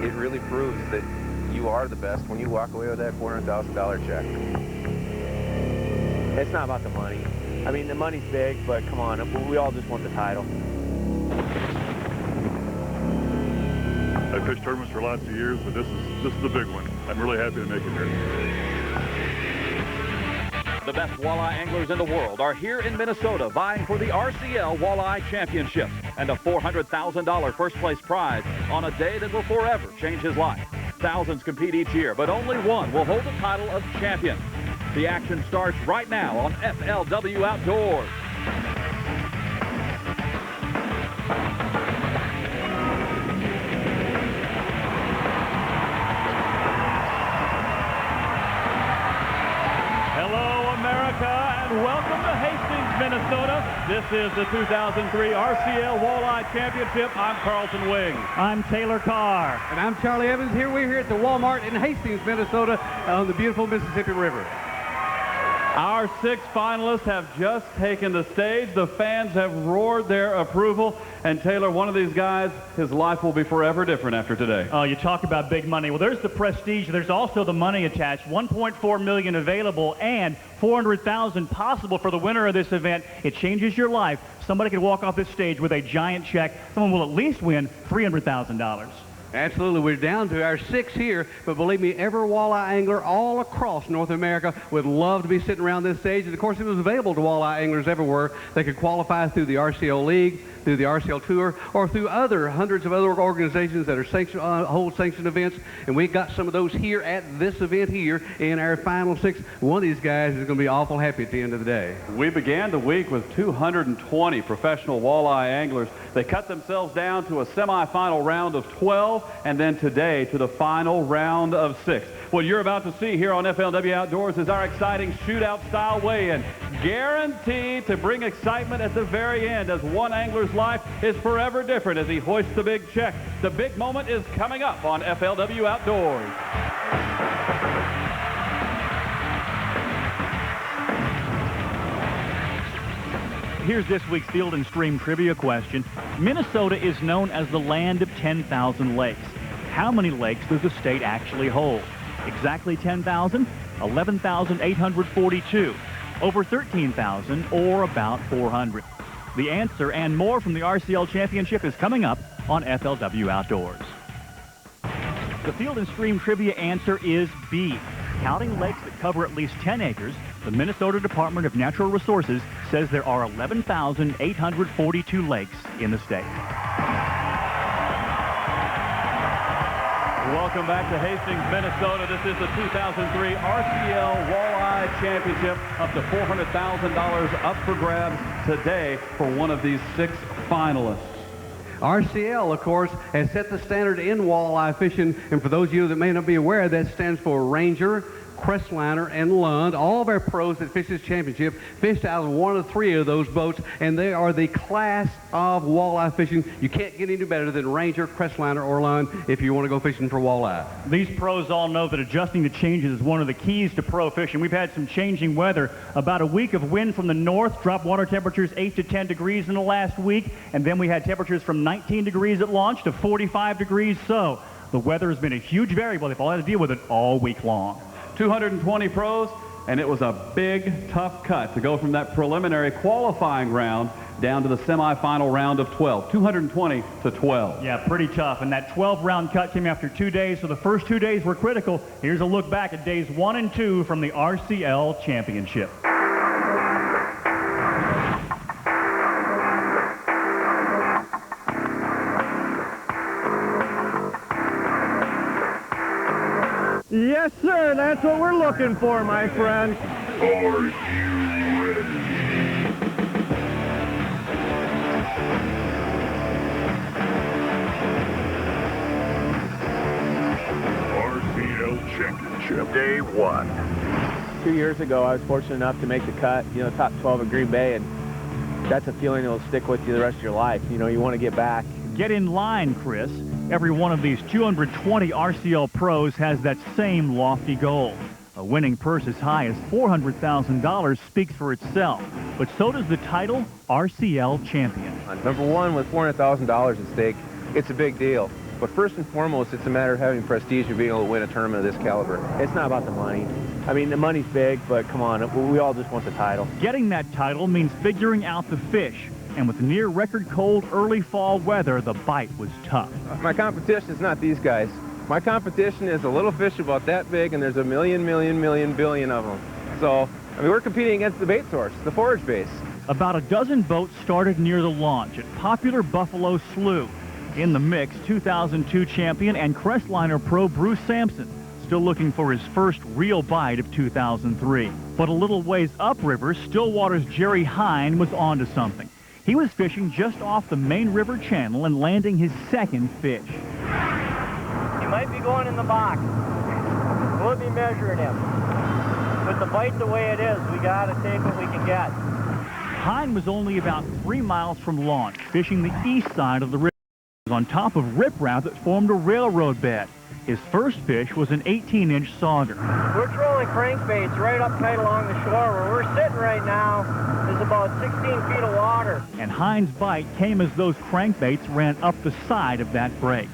it really proves that you are the best when you walk away with that $400,000 check. It's not about the money. I mean, the money's big, but come on, we all just want the title. I've fished tournaments for lots of years, but this is the big one. I'm really happy to make it here. The best walleye anglers in the world are here in Minnesota vying for the RCL Walleye Championship and a $400,000 first-place prize on a day that will forever change his life. Thousands compete each year, but only one will hold the title of champion. The action starts right now on FLW Outdoors. And welcome to Hastings, Minnesota. This is the 2003 RCL Walleye Championship. I'm Carlton Wing. I'm Taylor Carr. And I'm Charlie Evans. We're here at the Walmart in Hastings, Minnesota on the beautiful Mississippi River. Our 6 finalists have just taken the stage. The fans have roared their approval. And Taylor, one of these guys, his life will be forever different after today. Oh, you talk about big money. Well, there's the prestige. There's also the money attached. $1.4 million available and $400,000 possible for the winner of this event. It changes your life. Somebody could walk off this stage with a giant check. Someone will at least win $300,000. Absolutely. We're down to our 6 here, but believe me, every walleye angler all across North America would love to be sitting around this stage. And, of course, it was available to walleye anglers everywhere. They could qualify through the RCL League, through the RCL Tour, or through hundreds of other organizations that are hold sanctioned events. And we got some of those here at this event here in our final 6. One of these guys is going to be awful happy at the end of the day. We began the week with 220 professional walleye anglers. They cut themselves down to a semifinal round of 12, and then today to the final round of 6. What you're about to see here on FLW Outdoors is our exciting shootout-style weigh-in, guaranteed to bring excitement at the very end, as one angler's life is forever different as he hoists the big check. The big moment is coming up on FLW Outdoors. Here's this week's Field and Stream trivia question. Minnesota is known as the land of 10,000 lakes. How many lakes does the state actually hold? Exactly 10,000, 11,842, over 13,000, or about 400. The answer and more from the RCL Championship is coming up on FLW Outdoors. The Field and Stream trivia answer is B. Counting lakes that cover at least 10 acres, the Minnesota Department of Natural Resources says there are 11,842 lakes in the state. Welcome back to Hastings, Minnesota. This is the 2003 RCL Walleye Championship. Up to $400,000 up for grabs today for one of these 6 finalists. RCL, of course, has set the standard in walleye fishing, and for those of you that may not be aware, that stands for Ranger, Crestliner, and Lund. All of our pros that fish this championship fished out of one of 3 of those boats, and they are the class of walleye fishing. You can't get any better than Ranger, Crestliner, or Lund if you want to go fishing for walleye. These pros all know that adjusting to changes is one of the keys to pro fishing. We've had some changing weather. About a week of wind from the north, dropped water temperatures 8 to 10 degrees in the last week, and then we had temperatures from 19 degrees at launch to 45 degrees. So the weather has been a huge variable. They've all had to deal with it all week long. 220 pros, and it was a big, tough cut to go from that preliminary qualifying round down to the semifinal round of 12. 220 to 12. Yeah, pretty tough. And that 12-round cut came after 2 days, so the first 2 days were critical. Here's a look back at days 1 and 2 from the RCL Championship. Yes, sir. That's what we're looking for, my friend. Are you ready? RCL Championship, Day 1. 2 years ago, I was fortunate enough to make the cut, top 12 in Green Bay, and that's a feeling that will stick with you the rest of your life. You want to get back. Get in line, Chris. Every one of these 220 RCL pros has that same lofty goal. A winning purse as high as $400,000 speaks for itself, but so does the title RCL Champion. Number one, with $400,000 at stake, it's a big deal. But first and foremost, it's a matter of having prestige and being able to win a tournament of this caliber. It's not about the money. I mean, the money's big, but come on, we all just want the title. Getting that title means figuring out the fish. And with near record cold early fall weather, the bite was tough. My competition is not these guys. My competition is a little fish about that big, and there's a million billion of them. So, I mean, we're competing against the bait source, the forage base. About a dozen boats started near the launch at popular Buffalo Slough. In the mix, 2002 champion and Crestliner pro Bruce Sampson, still looking for his first real bite of 2003. But a little ways upriver, Stillwater's Jerry Hine was onto something. He was fishing just off the main river channel and landing his second fish. He might be going in the box. We'll be measuring him. With the bite the way it is, we got to take what we can get. Hine was only about 3 miles from launch, fishing the east side of the river, on top of riprap that formed a railroad bed. His first fish was an 18-inch sauger. We're trolling crankbaits right up tight along the shore. Where we're sitting right now is about 16 feet of water. And Hine's bite came as those crankbaits ran up the side of that break.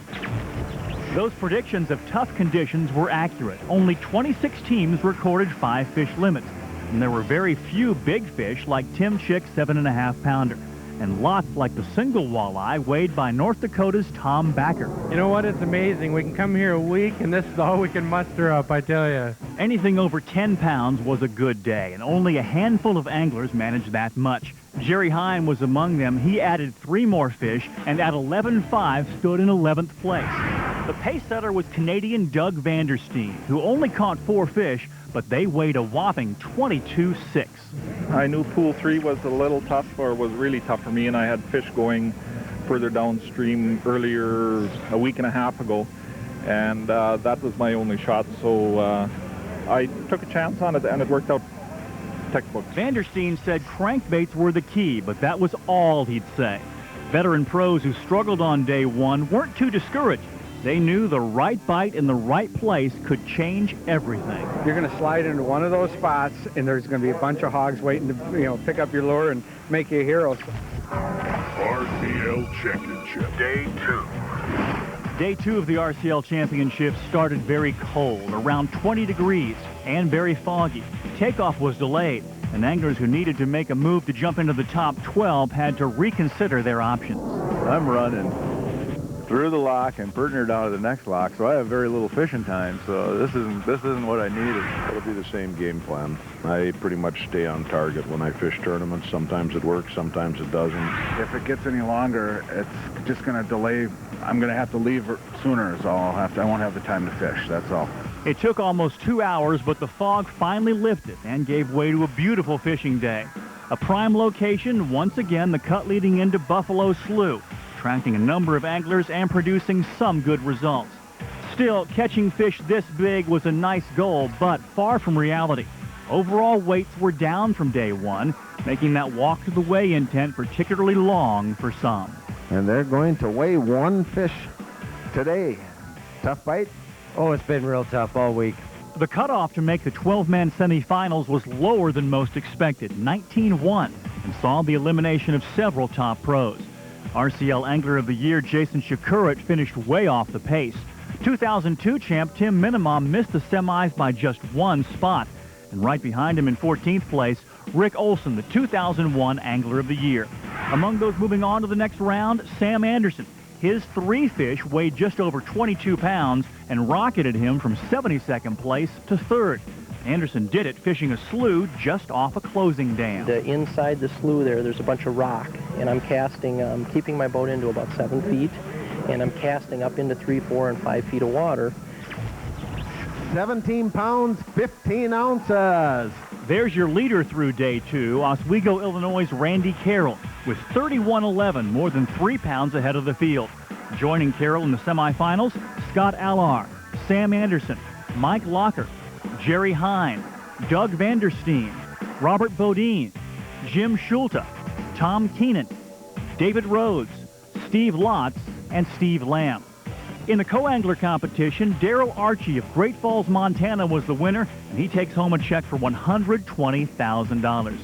Those predictions of tough conditions were accurate. Only 26 teams recorded 5 fish limits. And there were very few big fish like Tim Chick's 7.5-pounder. And lots like the single walleye weighed by North Dakota's Tom Backer. You know what? It's amazing. We can come here a week, and this is all we can muster up, I tell you. Anything over 10 pounds was a good day, and only a handful of anglers managed that much. Jerry Hine was among them. He added 3 more fish, and at 11.5 stood in 11th place. The pace setter was Canadian Doug Vandersteen, who only caught 4 fish, but they weighed a whopping 22.6. I knew pool 3 was a little tough, or was really tough for me, and I had fish going further downstream earlier, a week and a half ago, and that was my only shot, so I took a chance on it, and it worked out textbook. Vandersteen said crankbaits were the key, but that was all he'd say. Veteran pros who struggled on day 1 weren't too discouraged. They knew the right bite in the right place could change everything. You're going to slide into one of those spots, and there's going to be a bunch of hogs waiting to, pick up your lure and make you a hero. RCL Championship, Day 2. Day 2 of the RCL Championship started very cold, around 20 degrees, and very foggy. Takeoff was delayed, and anglers who needed to make a move to jump into the top 12 had to reconsider their options. I'm running through the lock and putting her down to the next lock, so I have very little fishing time, so this isn't what I needed. It'll be the same game plan. I pretty much stay on target when I fish tournaments. Sometimes it works, sometimes it doesn't. If it gets any longer, it's just going to delay. I'm going to have to leave sooner, so I won't have the time to fish, that's all. It took almost 2 hours, but the fog finally lifted and gave way to a beautiful fishing day. A prime location, once again, the cut leading into Buffalo Slough, attracting a number of anglers and producing some good results. Still, catching fish this big was a nice goal, but far from reality. Overall weights were down from day 1, making that walk to the weigh-in tent particularly long for some. And they're going to weigh 1 fish today. Tough bite? Oh, it's been real tough all week. The cutoff to make the 12-man semifinals was lower than most expected, 19-1, and saw the elimination of several top pros. RCL Angler of the Year Jason Shakurit finished way off the pace. 2002 champ Tim Minimum missed the semis by just 1 spot. And right behind him in 14th place, Rick Olson, the 2001 Angler of the Year. Among those moving on to the next round, Sam Anderson. His 3 fish weighed just over 22 pounds and rocketed him from 72nd place to 3rd. Anderson did it fishing a slough just off a closing dam. Inside the slough there's a bunch of rock, and I'm casting, keeping my boat into about 7 feet, and I'm casting up into 3, 4, and 5 feet of water. 17 pounds, 15 ounces. There's your leader through day 2, Oswego, Illinois' Randy Carroll, with 31.11, more than 3 pounds ahead of the field. Joining Carroll in the semifinals, Scott Allar, Sam Anderson, Mike Locker, Jerry Hine, Doug Vandersteen, Robert Bodine, Jim Schulte, Tom Keenan, David Rhodes, Steve Lotz, and Steve Lamb. In the co-angler competition, Darrell Archie of Great Falls, Montana was the winner, and he takes home a check for $120,000.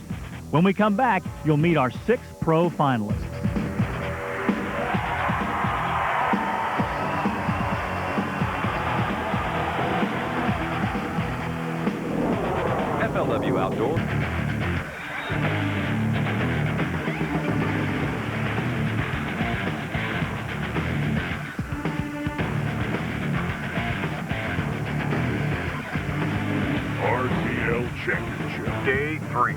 When we come back, you'll meet our 6 pro finalists. Outdoors. RCL Championship. Day 3.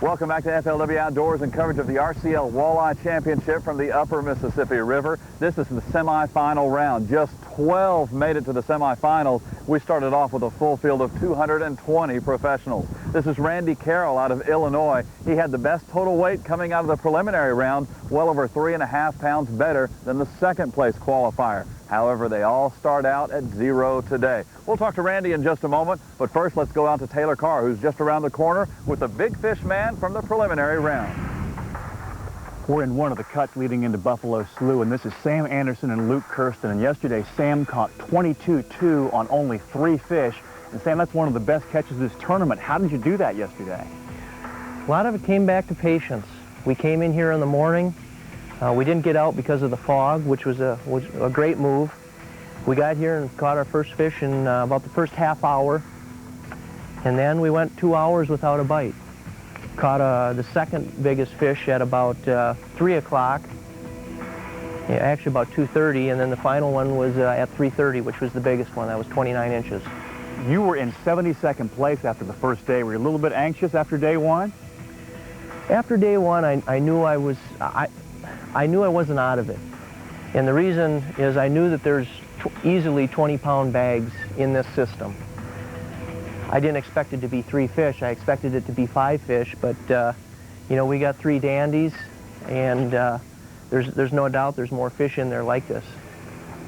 Welcome back to FLW Outdoors and coverage of the RCL Walleye Championship from the upper Mississippi River. This is the semifinal round. Just 12 made it to the semifinals. We started off with a full field of 220 professionals. This is Randy Carroll out of Illinois. He had the best total weight coming out of the preliminary round, well over 3.5 pounds better than the second place qualifier. However, they all start out at 0 today. We'll talk to Randy in just a moment, but first let's go out to Taylor Carr, who's just around the corner with the big fish man from the preliminary round. We're in one of the cuts leading into Buffalo Slough, and this is Sam Anderson and Luke Kirsten. And yesterday, Sam caught 22-2 on only 3 fish. And Sam, that's one of the best catches of this tournament. How did you do that yesterday? A lot of it came back to patience. We came in here in the morning. We didn't get out because of the fog, which was a great move. We got here and caught our first fish in about the first half hour. And then we went 2 hours without a bite. Caught the second biggest fish at about 3 o'clock. Yeah, actually about 2:30, and then the final one was at 3:30, which was the biggest one. That was 29 inches. You were in 72nd place after the first day. Were you a little bit anxious after day one? After day one, I knew I knew I wasn't out of it. And the reason is I knew that there's easily 20-pound bags in this system. I didn't expect it to be 3 fish. I expected it to be 5 fish, but you know, we got 3 dandies, and there's no doubt there's more fish in there like this.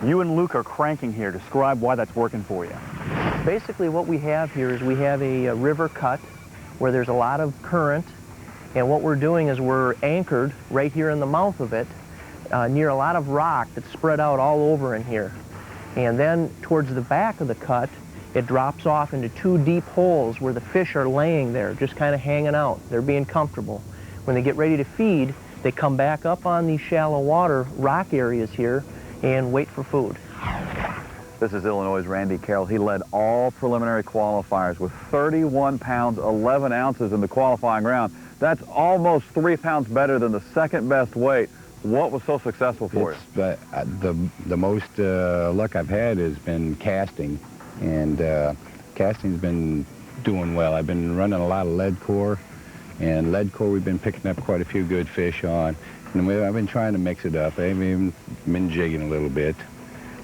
You and Luke are cranking here. Describe why that's working for you. Basically what we have here is we have a river cut where there's a lot of current, and what we're doing is we're anchored right here in the mouth of it near a lot of rock that's spread out all over in here. And then towards the back of the cut, it drops off into 2 deep holes where the fish are laying there, just kind of hanging out. They're being comfortable. When they get ready to feed, they come back up on these shallow water rock areas here and wait for food. This is Illinois' Randy Carroll. He led all preliminary qualifiers with 31 pounds, 11 ounces in the qualifying round. That's almost 3 pounds better than the second best weight. What was so successful for you? The most luck I've had has been casting, and casting's been doing well. I've been running a lot of lead core, and lead core we've been picking up quite a few good fish on. And I've been trying to mix it up. I've even been jigging a little bit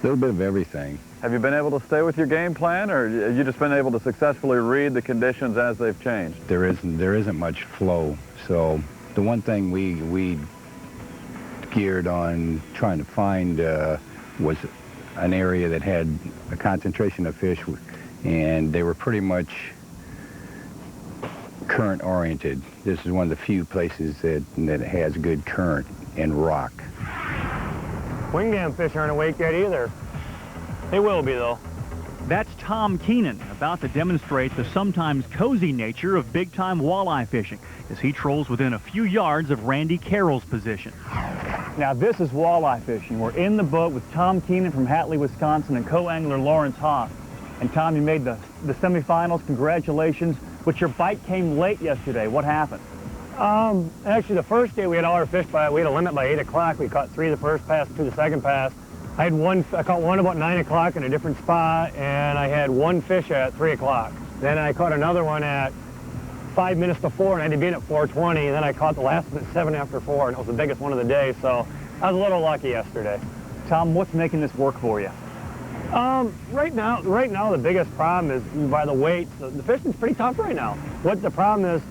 of everything. Have you been able to stay with your game plan, or have you just been able to successfully read the conditions as they've changed? There isn't much flow. So the one thing we geared on trying to find was an area that had a concentration of fish, and they were pretty much current oriented. This is one of the few places that has good current and rock. Wingdam fish aren't awake yet either. They will be, though. That's Tom Keenan, about to demonstrate the sometimes cozy nature of big-time walleye fishing as he trolls within a few yards of Randy Carroll's position. Now, this is walleye fishing. We're in the boat with Tom Keenan from Hatley, Wisconsin, and co-angler Lawrence Hoff. And Tom, you made the semifinals. Congratulations. But your bite came late yesterday. What happened? Actually, the first day we had all our fish by, we had a limit by 8 o'clock. We caught 3 the first pass, 2 the second pass. I caught one about 9 o'clock in a different spot, and I had 1 fish at 3 o'clock. Then I caught another one at 5 minutes before, and I had to be in at 4:20, and then I caught the last one at 7 after 4, and it was the biggest one of the day, so I was a little lucky yesterday. Tom, what's making this work for you? Right now, the biggest problem is by the weight. The fishing's pretty tough right now. What the problem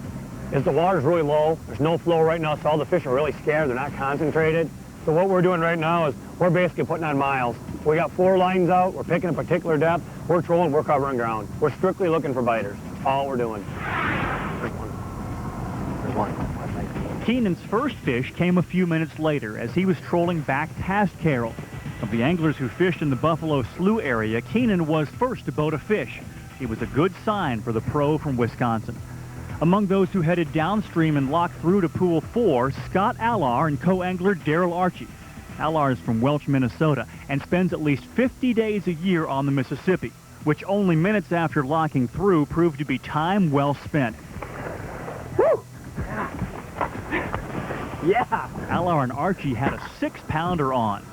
is the water's really low. There's no flow right now, so all the fish are really scared. They're not concentrated. So what we're doing right now is we're basically putting on miles. We got 4 lines out. We're picking a particular depth. We're trolling. We're covering ground. We're strictly looking for biters. That's all we're doing. There's one. There's one. Keenan's first fish came a few minutes later as he was trolling back past Carroll. Of the anglers who fished in the Buffalo Slough area, Keenan was first to boat a fish. It was a good sign for the pro from Wisconsin. Among those who headed downstream and locked through to Pool 4, Scott Allar and co-angler Daryl Archie. Allar is from Welch, Minnesota, and spends at least 50 days a year on the Mississippi. which only minutes after locking through proved to be time well spent. Woo! Yeah! Alar and Archie had a 6-pounder on,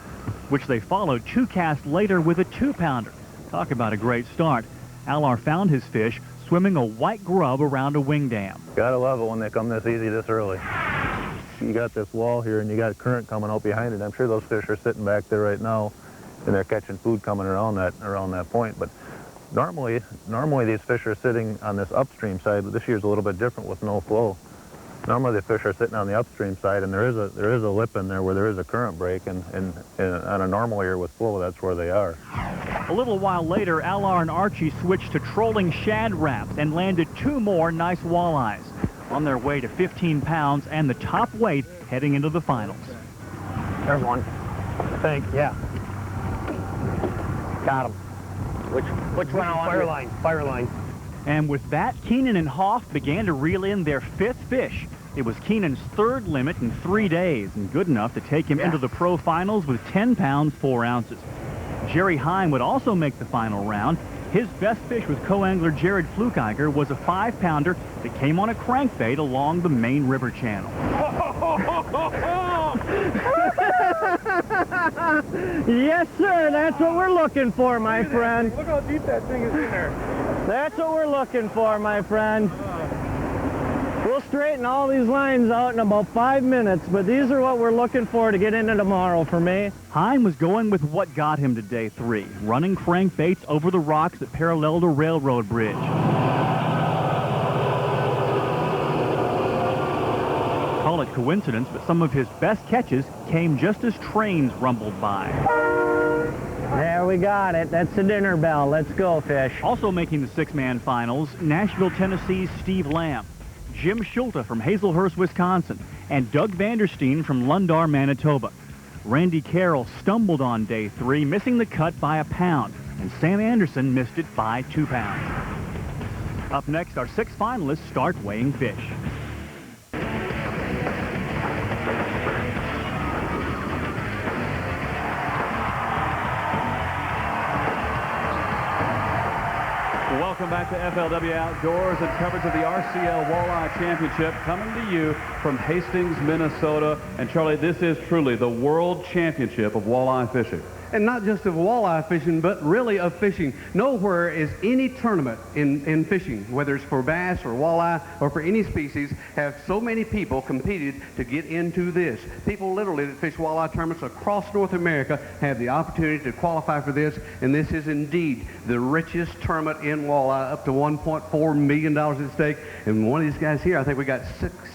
which they followed 2 casts later with a 2-pounder. Talk about a great start. Alar found his fish swimming a white grub around a wing dam. Gotta love it when they come this easy this early. You got this wall here and you got current coming out behind it. I'm sure those fish are sitting back there right now and they're catching food coming around that point. But normally these fish are sitting on this upstream side. This year's a little bit different with no flow. Normally the fish are sitting on the upstream side, and there is a lip in there where there is a current break, and on a normal year with flow, that's where they are. A little while later, Alar and Archie switched to trolling shad wraps and landed 2 more nice walleyes, on their way to 15 pounds and the top weight heading into the finals. There's one, I think, yeah. Got him. Which one? Fire line. And with that, Keenan and Hoff began to reel in their 5th fish. It was Keenan's 3rd limit in 3 days, and good enough to take him into the pro finals with 10 pounds, 4 ounces. Jerry Heim would also make the final round. His best fish with co-angler Jared Flukeiger was a 5-pounder that came on a crankbait along the main river channel. Yes, sir. That's what we're looking for, my friend. Look how deep that thing is in there. That's what we're looking for, my friend. We'll straighten all these lines out in about 5 minutes, but these are what we're looking for to get into tomorrow for me. Heim was going with what got him to day 3, running crankbaits over the rocks that paralleled a railroad bridge. Call it coincidence, but some of his best catches came just as trains rumbled by. There we got it. That's the dinner bell. Let's go, fish. Also making the 6-man finals, Nashville, Tennessee's Steve Lamb, Jim Schulte from Hazelhurst, Wisconsin, and Doug Vanderstein from Lundar, Manitoba. Randy Carroll stumbled on day 3, missing the cut by a pound, and Sam Anderson missed it by 2 pounds. Up next, our 6 finalists start weighing fish. Welcome back to FLW Outdoors and coverage of the RCL Walleye Championship coming to you from Hastings, Minnesota. And Charlie, this is truly the World Championship of walleye fishing. And not just of walleye fishing, but really of fishing. Nowhere is any tournament in fishing, whether it's for bass or walleye or for any species, have so many people competed to get into this. People literally that fish walleye tournaments across North America have the opportunity to qualify for this, and this is indeed the richest tournament in walleye, up to $1.4 million at stake. And one of these guys here, I think we got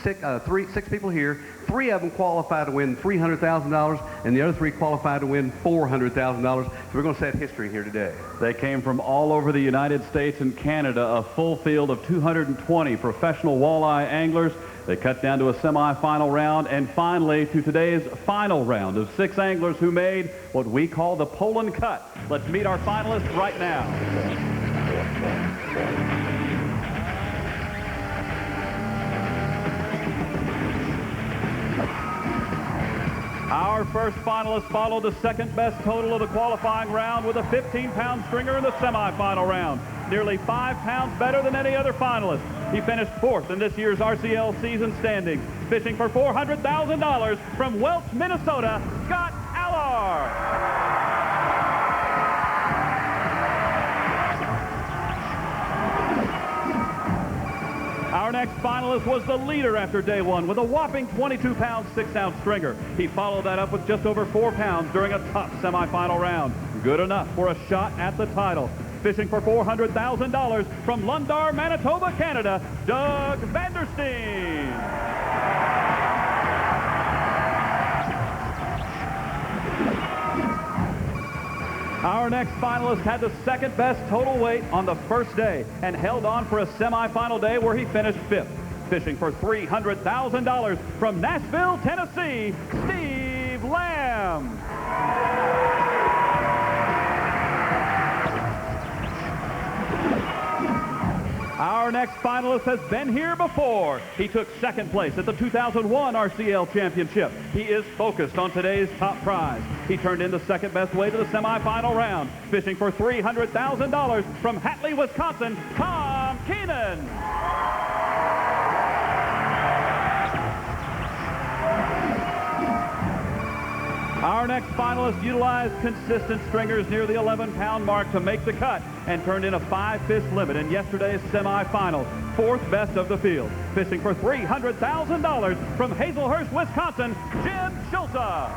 six people here. 3 of them qualify to win $300,000, and the other 3 qualify to win $400,000. So we're going to set history here today. They came from all over the United States and Canada, a full field of 220 professional walleye anglers. They cut down to a semifinal round, and finally to today's final round of 6 anglers who made what we call the Poland Cut. Let's meet our finalists right now. Our first finalist followed the 2nd best total of the qualifying round with a 15-pound stringer in the semifinal round. Nearly 5 pounds better than any other finalist. He finished 4th in this year's RCL season standings, fishing for $400,000 from Welch, Minnesota, Scott Alar. Our next finalist was the leader after day 1 with a whopping 22-pound, 6-ounce stringer. He followed that up with just over 4 pounds during a tough semifinal round. Good enough for a shot at the title. Fishing for $400,000 from Lundar, Manitoba, Canada, Doug Vanderstein. Our next finalist had the 2nd best total weight on the first day and held on for a semifinal day where he finished 5th. Fishing for $300,000 from Nashville, Tennessee, Steve Lamb. Our next next finalist has been here before. He took second place at the 2001 RCL Championship. He is focused on today's top prize. He turned in the second best way to the semifinal round, fishing for $300,000 from Hatley, Wisconsin, Tom Keenan. Our next finalist utilized consistent stringers near the 11-pound mark to make the cut and turned in a 5-fish limit in yesterday's semifinal, fourth best of the field, fishing for $300,000 from Hazelhurst, Wisconsin, Jim Schulta.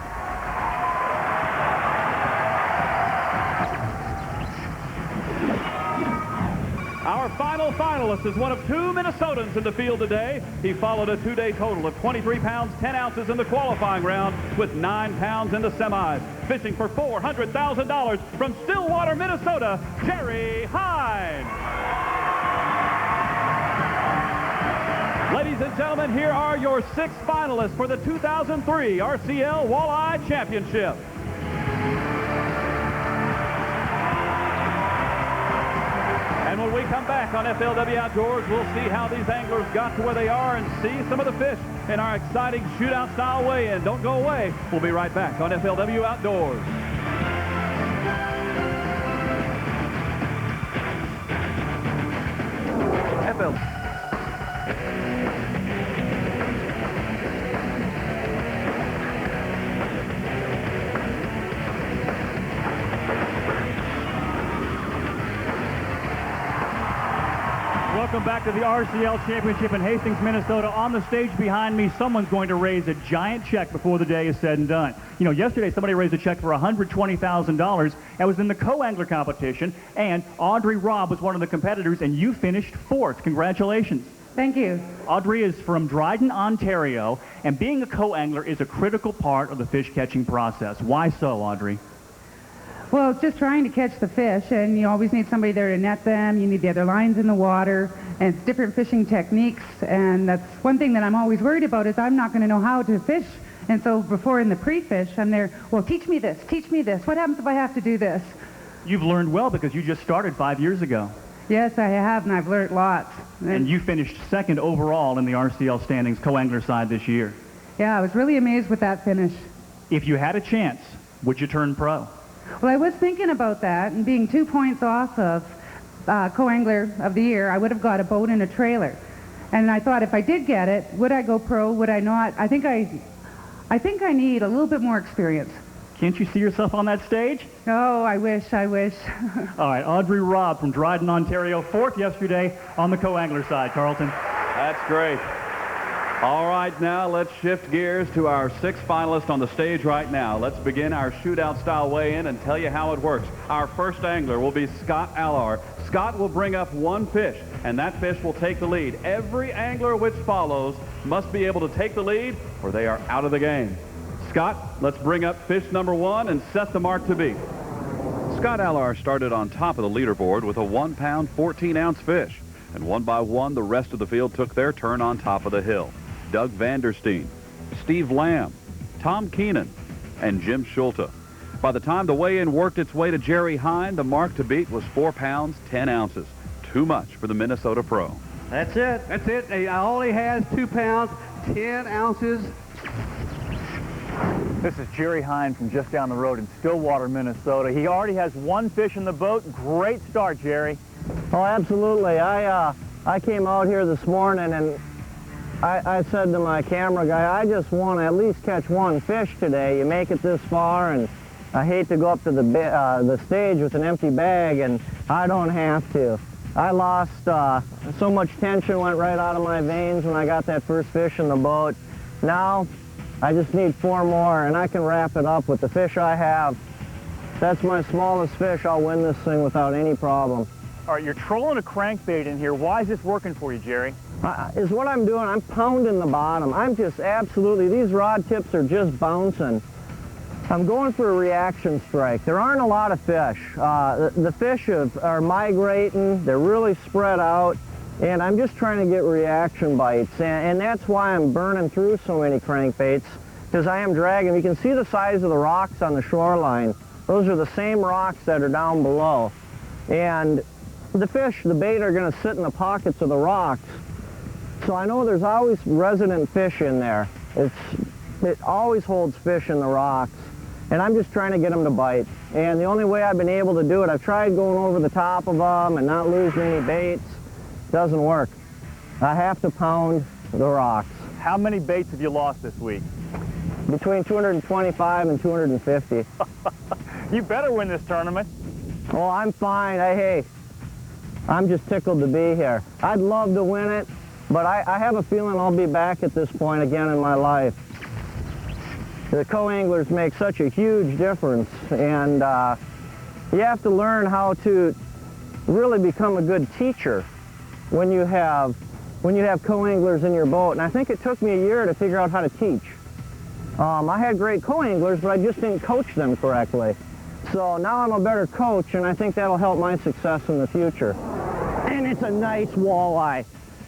Our final finalist is one of 2 Minnesotans in the field today. He followed a 2-day total of 23 pounds, 10 ounces in the qualifying round with 9 pounds in the semis. Fishing for $400,000 from Stillwater, Minnesota, Jerry Hine. Ladies and gentlemen, here are your 6 finalists for the 2003 RCL Walleye Championship. And when we come back on FLW Outdoors, we'll see how these anglers got to where they are and see some of the fish in our exciting shootout-style weigh-in. Don't go away. We'll be right back on FLW Outdoors. Welcome back to the RCL Championship in Hastings, Minnesota. On the stage behind me, someone's going to raise a giant check before the day is said and done. You know, yesterday somebody raised a check for $120,000. That was in the co-angler competition, and Audrey Robb was one of the competitors, and you finished 4th. Congratulations. Thank you. Audrey is from Dryden, Ontario, and being a co-angler is a critical part of the fish catching process. Why so, Audrey? Well, it's just trying to catch the fish, and you always need somebody there to net them. You need the other lines in the water, and it's different fishing techniques, and that's one thing that I'm always worried about is I'm not going to know how to fish. And so before in the pre-fish, I'm there, well, teach me this, teach me this. What happens if I have to do this? You've learned well because you just started 5 years ago. Yes, I have, and I've learned lots. And you finished 2nd overall in the RCL standings co-angler side this year. Yeah, I was really amazed with that finish. If you had a chance, would you turn pro? Well, I was thinking about that, and being 2 points off of co-angler of the year, I would have got a boat and a trailer. And I thought if I did get it, would I go pro, would I not? I think I need a little bit more experience. Can't you see yourself on that stage? Oh, I wish, I wish. All right, Audrey Robb from Dryden, Ontario, 4th yesterday on the co-angler side. Carlton. That's great. All right, now let's shift gears to our 6th finalist on the stage right now. Let's begin our shootout-style weigh-in and tell you how it works. Our first angler will be Scott Allar. Scott will bring up 1 fish, and that fish will take the lead. Every angler which follows must be able to take the lead, or they are out of the game. Scott, let's bring up fish number 1 and set the mark to beat. Scott Allar started on top of the leaderboard with a 1-pound, 14-ounce fish. And one by one, the rest of the field took their turn on top of the hill. Doug Vanderstein, Steve Lamb, Tom Keenan, and Jim Schulta. By the time the weigh-in worked its way to Jerry Hine, the mark to beat was 4 pounds, 10 ounces. Too much for the Minnesota pro. That's it. That's it. He only has 2 pounds, 10 ounces. This is Jerry Hine from just down the road in Stillwater, Minnesota. He already has 1 fish in the boat. Great start, Jerry. Oh, absolutely. I came out here this morning and I said to my camera guy, I just want to at least catch 1 fish today. You make it this far, and I hate to go up to the stage with an empty bag, and I don't have to. I lost so much tension went right out of my veins when I got that first fish in the boat. Now I just need 4 more, and I can wrap it up with the fish I have. That's my smallest fish. I'll win this thing without any problem. All right, you're trolling a crankbait in here. Why is this working for you, Jerry? Is what I'm doing. I'm pounding the bottom. I'm just absolutely, these rod tips are just bouncing. I'm going for a reaction strike. There aren't a lot of fish. The fish are migrating. They're really spread out. And I'm just trying to get reaction bites. And that's why I'm burning through so many crankbaits, because I am dragging. You can see the size of the rocks on the shoreline. Those are the same rocks that are down below. And the fish, the bait, are going to sit in the pockets of the rocks. So I know there's always resident fish in there. It always holds fish in the rocks. And I'm just trying to get them to bite. And the only way I've been able to do it, I've tried going over the top of them and not losing any baits. Doesn't work. I have to pound the rocks. How many baits have you lost this week? Between 225 and 250. You better win this tournament. Oh, I'm fine. Hey, I'm just tickled to be here. I'd love to win it, but I have a feeling I'll be back at this point again in my life. The co-anglers make such a huge difference, and you have to learn how to really become a good teacher when you have co-anglers in your boat. And I think it took me a year to figure out how to teach. I had great co-anglers, but I just didn't coach them correctly. So now I'm a better coach, and I think that'll help my success in the future. And it's a nice walleye.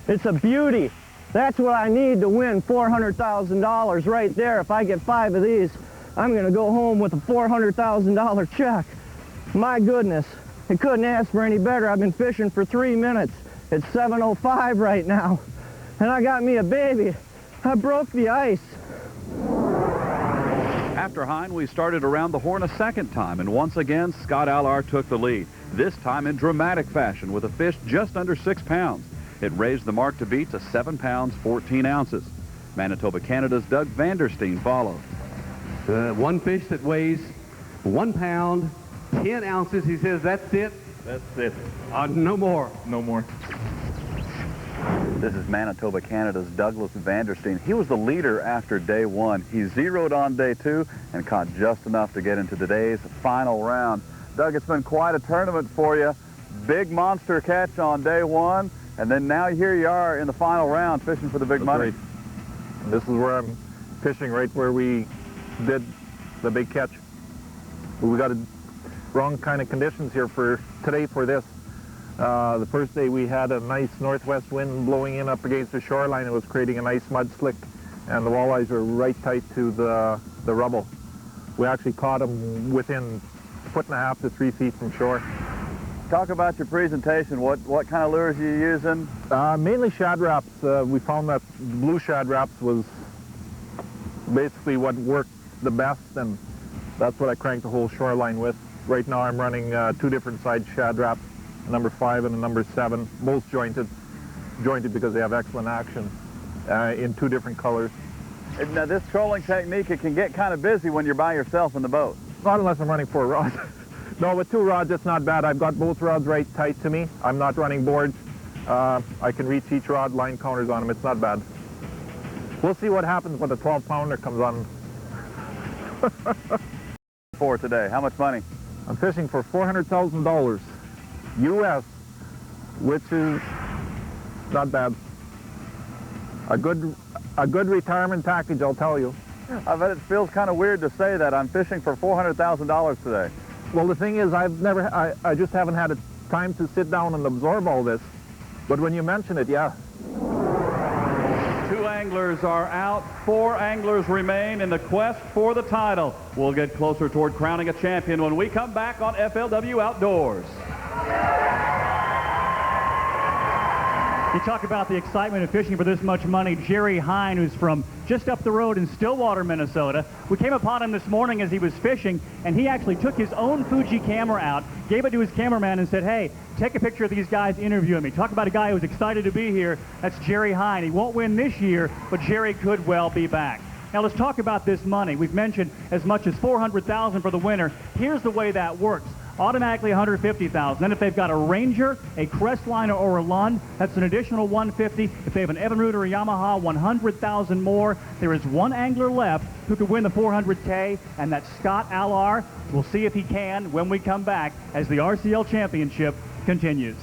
It's a beauty. That's what I need to win $400,000 right there. If I get 5 of these, I'm going to go home with a $400,000 check. My goodness, I couldn't ask for any better. I've been fishing for 3 minutes. It's 7:05 right now, and I got me a baby. I broke the ice. After Hine, we started around the horn a second time, and once again, Scott Allard took the lead, this time in dramatic fashion with a fish just under 6 pounds. It raised the mark to beat to 7 pounds, 14 ounces. Manitoba, Canada's Doug Vanderstein followed. One fish that weighs 1 pound, 10 ounces. He says, that's it. That's it. No more. No more. This is Manitoba, Canada's Douglas Vanderstein. He was the leader after day 1. He zeroed on day 2 and caught just enough to get into today's final round. Doug, it's been quite a tournament for you. Big monster catch on day 1, and then now here you are in the final round fishing for the big money. Right. This is where I'm fishing, right where we did the big catch. We got a wrong kind of conditions here for today for this. The first day we had a nice northwest wind blowing in up against the shoreline. It was creating a nice mud slick, and the walleyes were right tight to the rubble. We actually caught them within 1.5 to 3 feet from shore. Talk about your presentation. What kind of lures are you using? Mainly shad wraps. We found that blue shad wraps was basically what worked the best, and that's what I cranked the whole shoreline with. Right now I'm running 2 different size shad wraps, a number 5 and a number 7, both jointed because they have excellent action in 2 different colors. Now this trolling technique, it can get kind of busy when you're by yourself in the boat. Not unless I'm running 4 rods. No, with 2 rods it's not bad. I've got both rods right tight to me. I'm not running boards. I can reach each rod, line counters on them. It's not bad. We'll see what happens when the 12-pounder comes on. For today, how much money? I'm fishing for $400,000 U.S., which is not bad. A good retirement package, I'll tell you. I bet it feels kind of weird to say that. I'm fishing for $400,000 today. Well, the thing is, I just haven't had a time to sit down and absorb all this. But when you mention it, yeah. 2 anglers are out. 4 anglers remain in the quest for the title. We'll get closer toward crowning a champion when we come back on FLW Outdoors. You talk about the excitement of fishing for this much money. Jerry Hine, who's from just up the road in Stillwater, Minnesota. We came upon him this morning as he was fishing, and he actually took his own Fuji camera out, gave it to his cameraman, and said, hey, take a picture of these guys interviewing me. Talk about a guy who's excited to be here. That's Jerry Hine. He won't win this year, but Jerry could well be back. Now let's talk about this money. We've mentioned as much as $400,000 for the winner. Here's the way that works. Automatically $150,000. Then if they've got a Ranger, a Crestliner, or a Lund, that's an additional $150,000. If they have an Evinrude or a Yamaha, $100,000 more. There is 1 angler left who could win the $400K, and that's Scott Allard. We'll see if he can when we come back as the RCL Championship continues.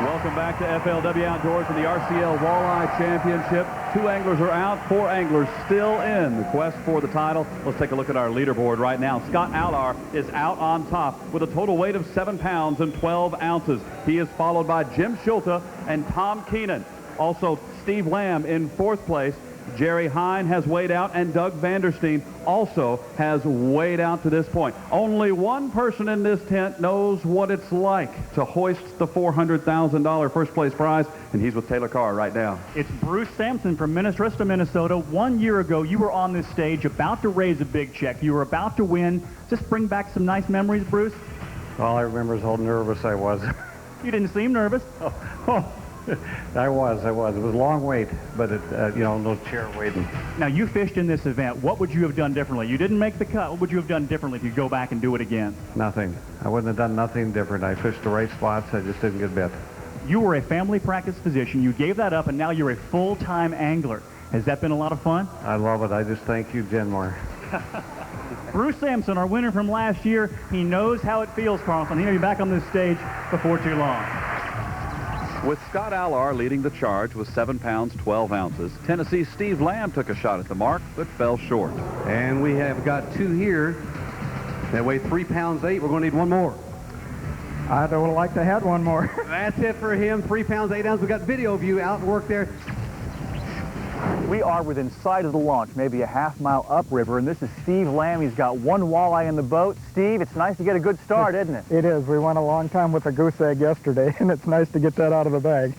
Welcome back to FLW Outdoors and the RCL Walleye Championship. 2 anglers are out, 4 anglers still in the quest for the title. Let's take a look at our leaderboard right now. Scott Allar is out on top with a total weight of 7 pounds and 12 ounces. He is followed by Jim Schulte and Tom Keenan. Also, Steve Lamb in 4th place. Jerry Hine has weighed out, and Doug Vandersteen also has weighed out to this point. Only one person in this tent knows what it's like to hoist the $400,000 first place prize, and he's with Taylor Carr right now. It's Bruce Sampson from Minnesota, Minnesota. 1 year ago, you were on this stage about to raise a big check. You were about to win. Just bring back some nice memories, Bruce. All I remember is how nervous I was. You didn't seem nervous. I was. It was a long wait, but no chair waiting. Now, you fished in this event. What would you have done differently? You didn't make the cut. What would you have done differently if you go back and do it again? Nothing. I wouldn't have done nothing different. I fished the right spots. I just didn't get bit. You were a family practice physician. You gave that up, and now you're a full-time angler. Has that been a lot of fun? I love it. I just thank you, Jenmore. Bruce Sampson, our winner from last year, he knows how it feels, Carlson. He'll be back on this stage before too long. With Scott Allar leading the charge with 7 pounds, 12 ounces, Tennessee's Steve Lamb took a shot at the mark, but fell short. And we have got 2 here that weigh 3 pounds 8. We're going to need 1 more. I'd like to have 1 more. That's it for him. 3 pounds 8 ounces. We got video of you out at work there. We are within sight of the launch, maybe a half-mile upriver, and this is Steve Lamb. He's got 1 walleye in the boat. Steve, it's nice to get a good start, isn't it? It is. We went a long time with a goose egg yesterday, and it's nice to get that out of the bag.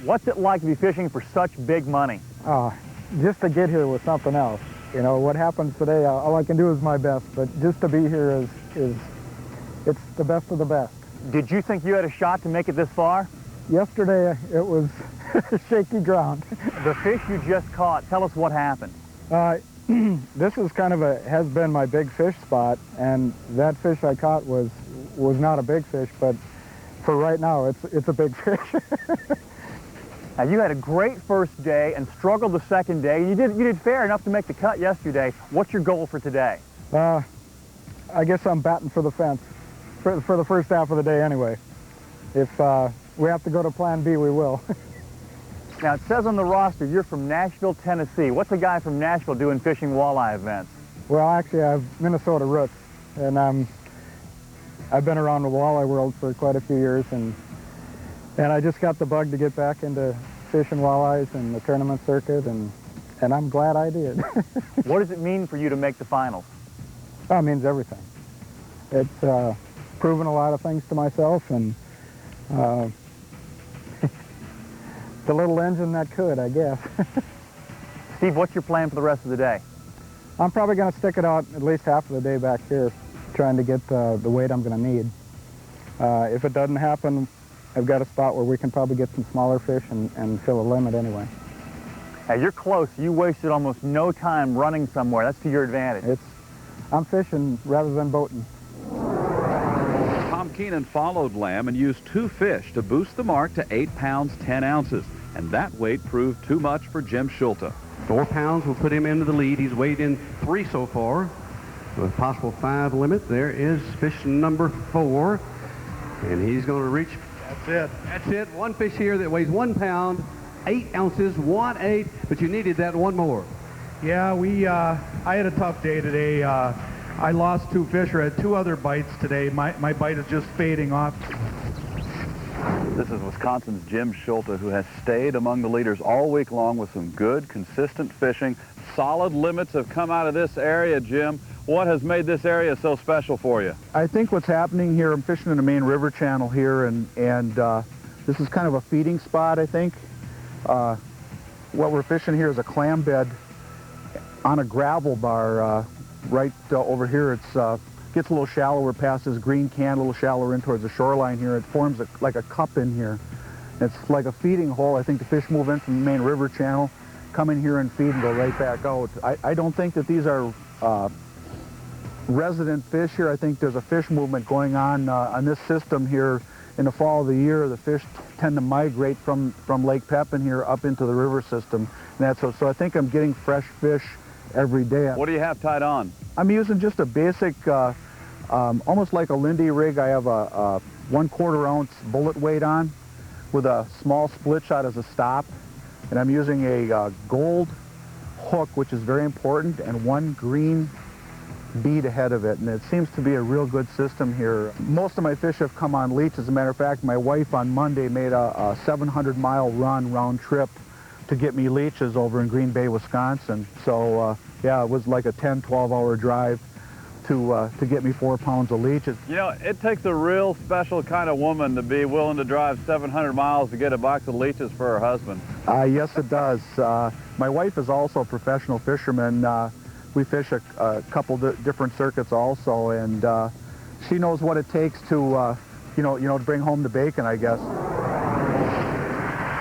What's it like to be fishing for such big money? Just to get here was something else. You know, what happens today, all I can do is my best, but just to be here it's the best of the best. Did you think you had a shot to make it this far? Yesterday, it was shaky ground. The fish you just caught, tell us what happened. This is has been my big fish spot, and that fish I caught was not a big fish, but for right now, it's a big fish. Now, you had a great first day and struggled the second day. You did fair enough to make the cut yesterday. What's your goal for today? I guess I'm batting for the fence for the first half of the day anyway. If we have to go to Plan B, we will. Now, it says on the roster you're from Nashville, Tennessee. What's a guy from Nashville doing fishing walleye events? Well, actually, I have Minnesota roots, and I've been around the walleye world for quite a few years, and I just got the bug to get back into fishing walleyes and the tournament circuit, and I'm glad I did. What does it mean for you to make the finals? It means everything. It's proven a lot of things to myself, and the little engine that could, I guess. Steve, what's your plan for the rest of the day? I'm probably going to stick it out at least half of the day back here, trying to get the weight I'm going to need. If it doesn't happen, I've got a spot where we can probably get some smaller fish and fill a limit anyway. Hey, you're close. You wasted almost no time running somewhere. That's to your advantage. I'm fishing rather than boating. Tom Keenan followed Lamb and used 2 fish to boost the mark to 8 pounds, 10 ounces. And that weight proved too much for Jim Schulte. 4 pounds will put him into the lead. He's weighed in 3 so far, with a possible 5 limit. There is fish number 4, and he's going to reach. That's it. That's it. 1 fish here that weighs 1 pound, 8 ounces, 1/8, but you needed that 1 more. Yeah, I had a tough day today. I lost 2 fish, or had 2 other bites today. My bite is just fading off. This is Wisconsin's Jim Schulte, who has stayed among the leaders all week long with some good, consistent fishing. Solid limits have come out of this area, Jim. What has made this area so special for you? I think what's happening here, I'm fishing in the main river channel here, and this is kind of a feeding spot, I think. What we're fishing here is a clam bed on a gravel bar right over here. It's gets a little shallower past this green can, a little shallower in towards the shoreline here. It forms like a cup in here. It's like a feeding hole. I think the fish move in from the main river channel, come in here and feed and go right back out. I don't think that these are resident fish here. I think there's a fish movement going on this system here. In the fall of the year, the fish tend to migrate from Lake Pepin here up into the river system. And that's so I think I'm getting fresh fish every day. What do you have tied on? I'm using just a basic, almost like a Lindy rig. I have a 1/4 ounce bullet weight on with a small split shot as a stop. and I'm using a gold hook, which is very important, and one green bead ahead of it, and it seems to be a real good system here. Most of my fish have come on leech. As a matter of fact, my wife on Monday made a 700-mile run round trip to get me leeches over in Green Bay, Wisconsin. So yeah, it was like a 10, 12-hour drive to get me 4 pounds of leeches. You know, it takes a real special kind of woman to be willing to drive 700 miles to get a box of leeches for her husband. Yes, it does. My wife is also a professional fisherman. We fish a couple different circuits also, and she knows what it takes to, to bring home the bacon, I guess.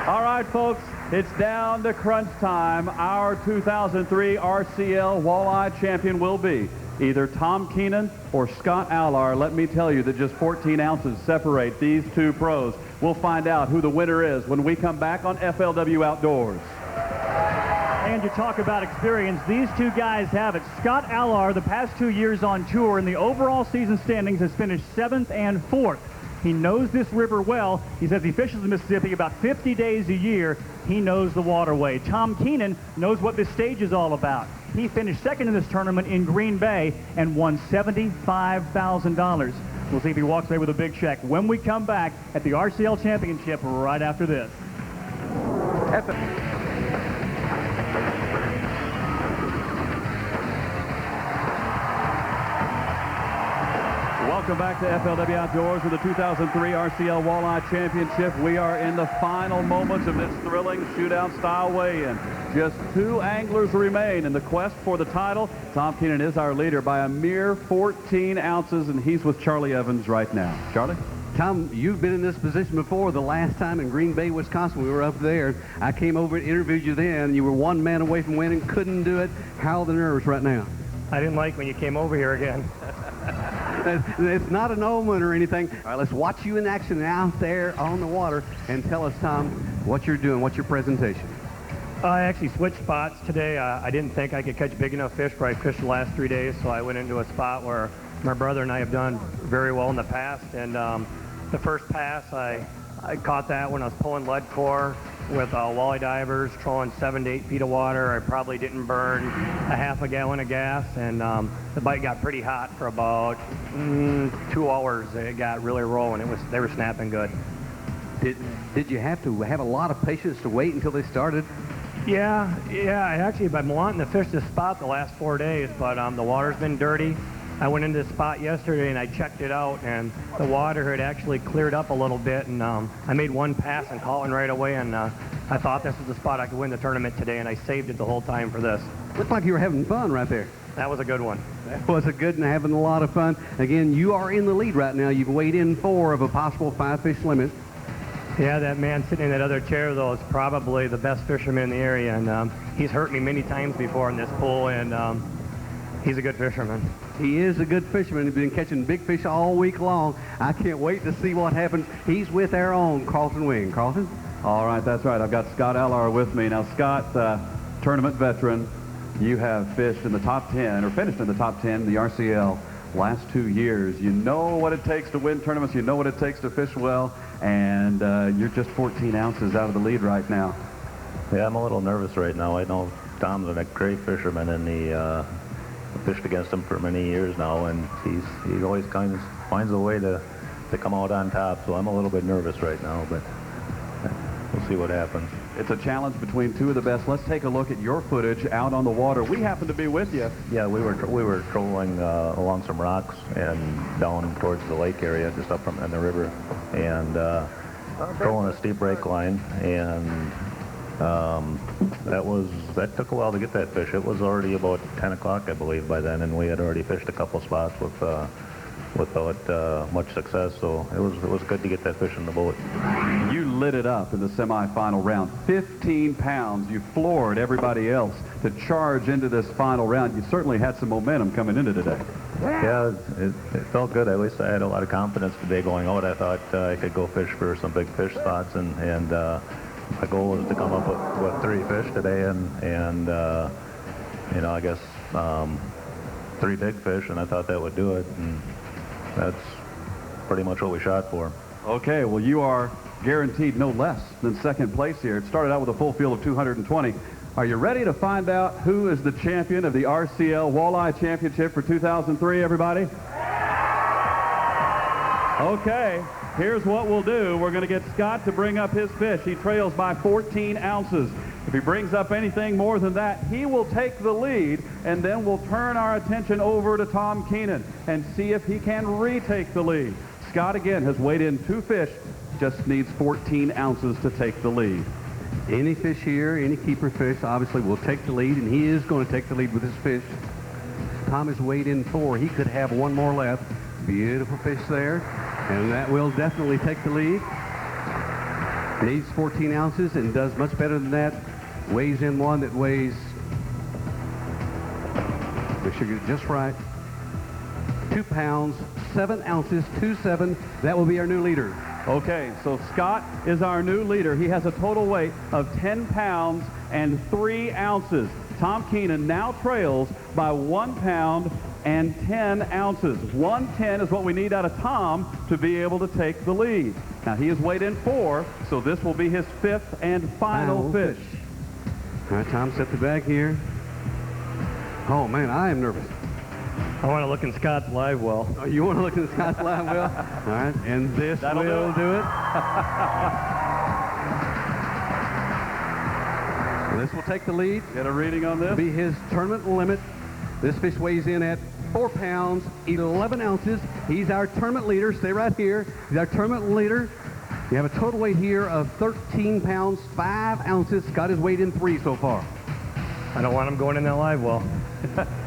All right, folks, it's down to crunch time. Our 2003 RCL Walleye champion will be either Tom Keenan or Scott Allar. Let me tell you that just 14 ounces separate these two pros. We'll find out who the winner is when we come back on FLW Outdoors. And you talk about experience, these two guys have it. Scott Allar, the past 2 years on tour in the overall season standings, has finished 7th and 4th. He knows this river well. He says he fishes the Mississippi about 50 days a year. He knows the waterway. Tom Keenan knows what this stage is all about. He finished second in this tournament in Green Bay and won $75,000. We'll see if he walks away with a big check when we come back at the RCL Championship right after this. Welcome back to FLW Outdoors with the 2003 RCL Walleye Championship. We are in the final moments of this thrilling shootout-style weigh-in. Just 2 anglers remain in the quest for the title. Tom Keenan is our leader by a mere 14 ounces, and he's with Charlie Evans right now. Charlie? Tom, you've been in this position before. The last time in Green Bay, Wisconsin, we were up there. I came over and interviewed you then. You were 1 man away from winning, couldn't do it. How are the nerves right now? I didn't like when you came over here again. It's not an omen or anything. All right, let's watch you in action out there on the water and tell us, Tom, what you're doing. What's your presentation? I actually switched spots today. I didn't think I could catch big enough fish, but I fished the last 3 days, so I went into a spot where my brother and I have done very well in the past. And the first pass, I caught that when I was pulling lead core with walleye divers, trolling 7 to 8 feet of water. I probably didn't burn a half a gallon of gas, and the bite got pretty hot for about 2 hours. It got really rolling. They were snapping good. Did you have to have a lot of patience to wait until they started? Yeah. I actually have been wanting to fish this spot the last 4 days, but the water's been dirty. I went into this spot yesterday and I checked it out, and the water had actually cleared up a little bit, and I made 1 pass and caught one right away, and I thought this was the spot I could win the tournament today, and I saved it the whole time for this. Looked like you were having fun right there. That was a good one. Was it good and having a lot of fun? Again, you are in the lead right now. You've weighed in 4 of a possible 5-fish limit. Yeah, that man sitting in that other chair, though, is probably the best fisherman in the area, and he's hurt me many times before in this pool, and he's a good fisherman. He is a good fisherman. He's been catching big fish all week long. I can't wait to see what happens. He's with our own Carlton Wing. Carlton? All right, that's right. I've got Scott Allar with me. Now, Scott, tournament veteran, you have fished in the top 10, or finished in the top 10 in the RCL last 2 years. You know what it takes to win tournaments. You know what it takes to fish well, and you're just 14 ounces out of the lead right now. Yeah, I'm a little nervous right now. I know Tom's a great fisherman, and he fished against him for many years now, and he always kind of finds a way to come out on top. So I'm a little bit nervous right now, but we'll see what happens. It's a challenge between 2 of the best. Let's take a look at your footage out on the water. We happen to be with you. Yeah, we were trolling along some rocks and down towards the lake area, just up from in the river, and trolling a steep rake line, and that took a while to get that fish. It was already about 10 o'clock, I believe, by then, and we had already fished a couple spots without much success. So it was good to get that fish in the boat. You lit it up in the semifinal round. 15 pounds. You floored everybody else to charge into this final round. You certainly had some momentum coming into today. Yeah, it felt good. At least I had a lot of confidence today going out. I thought I could go fish for some big fish spots, and my goal was to come up with 3 fish today, and I guess 3 big fish, and I thought that would do it, and that's pretty much what we shot for. Okay, well, you are guaranteed no less than second place here. It started out with a full field of 220. Are you ready to find out who is the champion of the RCL Walleye Championship for 2003, everybody? Okay, here's what we'll do. We're going to get Scott to bring up his fish. He trails by 14 ounces. If he brings up anything more than that, he will take the lead, and then we'll turn our attention over to Tom Keenan and see if he can retake the lead. Scott, again, has weighed in 2 fish, just needs 14 ounces to take the lead. Any fish here, any keeper fish, obviously will take the lead, and he is going to take the lead with his fish. Tom has weighed in 4. He could have 1 more left. Beautiful fish there, and that will definitely take the lead. Needs 14 ounces and does much better than that. Weighs in one that weighs, make sure you get it just right, 2 pounds, 7 ounces, 2.7. That will be our new leader. Okay, so Scott is our new leader. He has a total weight of 10 pounds and 3 ounces. Tom Keenan now trails by 1 pound and 10 ounces. 110 is what we need out of Tom to be able to take the lead. Now, he has weighed in 4, so this will be his 5th and final fish. All right, Tom, set the bag here. Oh, man, I am nervous. I want to look in Scott's live well. Oh, you want to look in Scott's live well? All right, and this will do it. This will take the lead. Get a reading on this. Be his tournament limit. This fish weighs in at 4 pounds, 11 ounces. He's our tournament leader. Stay right here. He's our tournament leader. We have a total weight here of 13 pounds, 5 ounces. Scott has weighed in 3 so far. I don't want him going in that live well.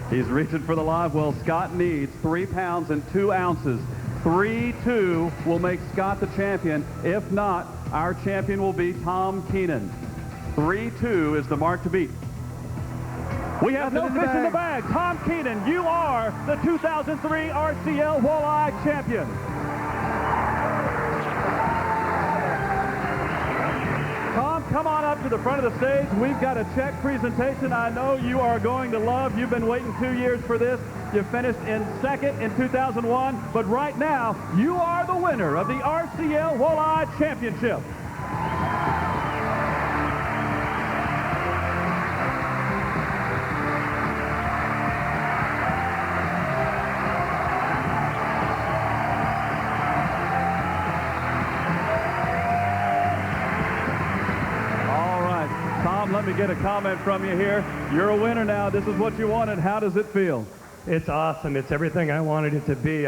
He's reaching for the live well. Scott needs 3 pounds and 2 ounces. 3-2 will make Scott the champion. If not, our champion will be Tom Keenan. 3-2 is the mark to beat. We have no fish in the bag. Tom Keenan, you are the 2003 RCL Walleye champion. Tom, come on up to the front of the stage. We've got a check presentation I know you are going to love. You've been waiting 2 years for this. You finished in 2nd in 2001, but right now, you are the winner of the RCL Walleye Championship. Let me get a comment from you here. You're a winner now. This is what you wanted. How does it feel? It's awesome. It's everything I wanted it to be.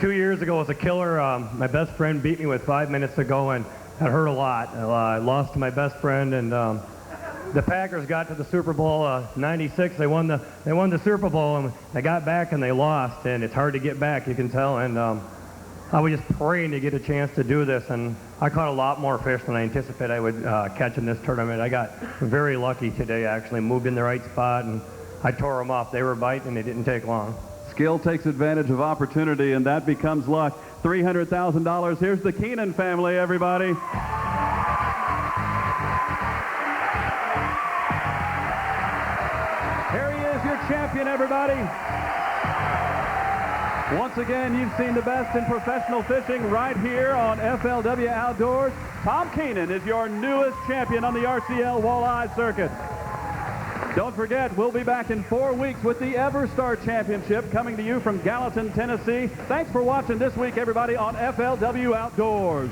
2 years ago was a killer. My best friend beat me with 5 minutes to go, and that hurt a lot. I lost to my best friend, and the Packers got to the Super Bowl '96. They won the Super Bowl, and they got back and they lost, and it's hard to get back, you can tell. And I was just praying to get a chance to do this, and I caught a lot more fish than I anticipated I would catch in this tournament. I got very lucky today, actually. Moved in the right spot, and I tore them off. They were biting, and it didn't take long. Skill takes advantage of opportunity, and that becomes luck. $300,000. Here's the Keenan family, everybody. Here he is, your champion, everybody. Once again, you've seen the best in professional fishing right here on FLW Outdoors. Tom Keenan is your newest champion on the RCL Walleye circuit. Don't forget, we'll be back in 4 weeks with the EverStar Championship coming to you from Gallatin, Tennessee. Thanks for watching this week, everybody, on FLW Outdoors.